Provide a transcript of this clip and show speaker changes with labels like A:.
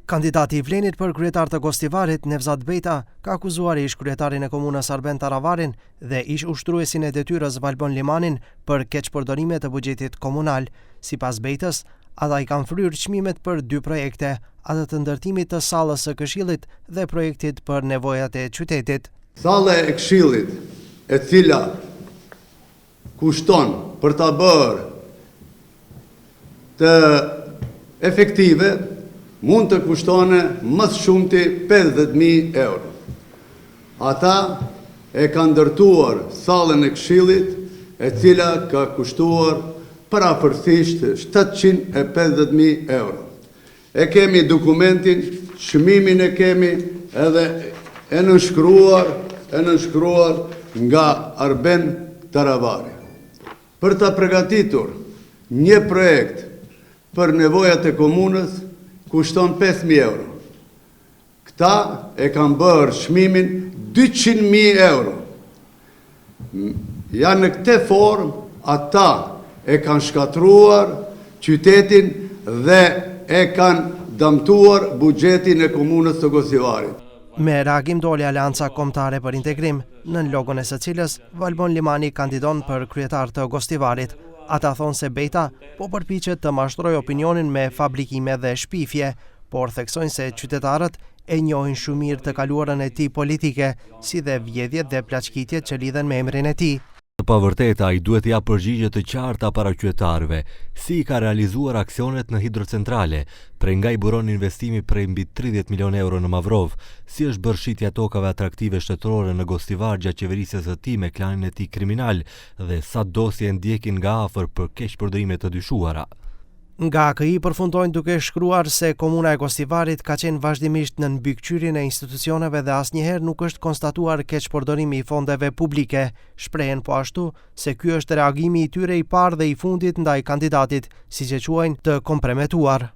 A: Kandidati i Vlenit për kryetar të Gostivarit, Nevzat Bejta, ka akuzuar ish kryetarin e komunës Arben Taravarin dhe ish ushtruesin e detyrës Valbon Limanin për keqpërdorime të buxhetit komunal. Sipas Bejtës, ata i kanë fryrë çmimet për 2 projekte, atë të ndërtimit të sallës së Këshillit dhe projektit për nevojat e qytetit.
B: Salla e Këshillit, e cila kushton për ta bërë të efektive, mund të kushtone më shumëti 50.000 euro. Ata e kanë ndërtuar sallën e Këshillit, e cila ka kushtuar parafërsisht 750.000 euro. E kemi dokumentin, çmimin e kemi edhe e nënshkruar nga Arben Taravari. Për ta përgatitur një projekt për nevojat e komunës, kushton 5.000 euro. Këta e kanë bërë çmimin 200.000 euro. Janë në këtë formë, ata e kanë shkatruar qytetin dhe e kanë dëmtuar buxhetin e komunës së Gostivarit.
A: Me reagim doli Aleanca Kombëtare për Integrim, në logon e së cilës Valbon Limani kandidon për kryetar të Gostivarit. Ata thonë se Bejta po përpiqet të mashtrojë opinionin me fabrikime dhe shpifje, por theksojnë se qytetarët e njohin shumë mirë të kaluarën e tij politike, si dhe vjedhjet dhe plaçkitjet që lidhen me emrin e tij.
C: Të pavërteta, ai duhet ja përgjigje të qarta para qytetarëve, si i ka realizuar aksionet në hidrocentrale, prej nga i buron investimi prej mbi 30 milion euro në Mavrov, si është bërë shitja tokave atraktive shtetërore në Gostivar gjatë qeverisjes së tij me klanin e tij kriminal dhe sa dosje ndjekin nga afër për keqpërdorime të dyshuara.
A: Nga AKI përfundojnë duke shkruar se komuna e Gostivarit ka qenë vazhdimisht në mbikëqyrjen e institucioneve dhe asnjëherë nuk është konstatuar keqpërdorimi i fondeve publike. Shprehen po ashtu se ky është reagimi i tyre i parë dhe i fundit ndaj kandidatit, siç e quajnë, të komprometuar.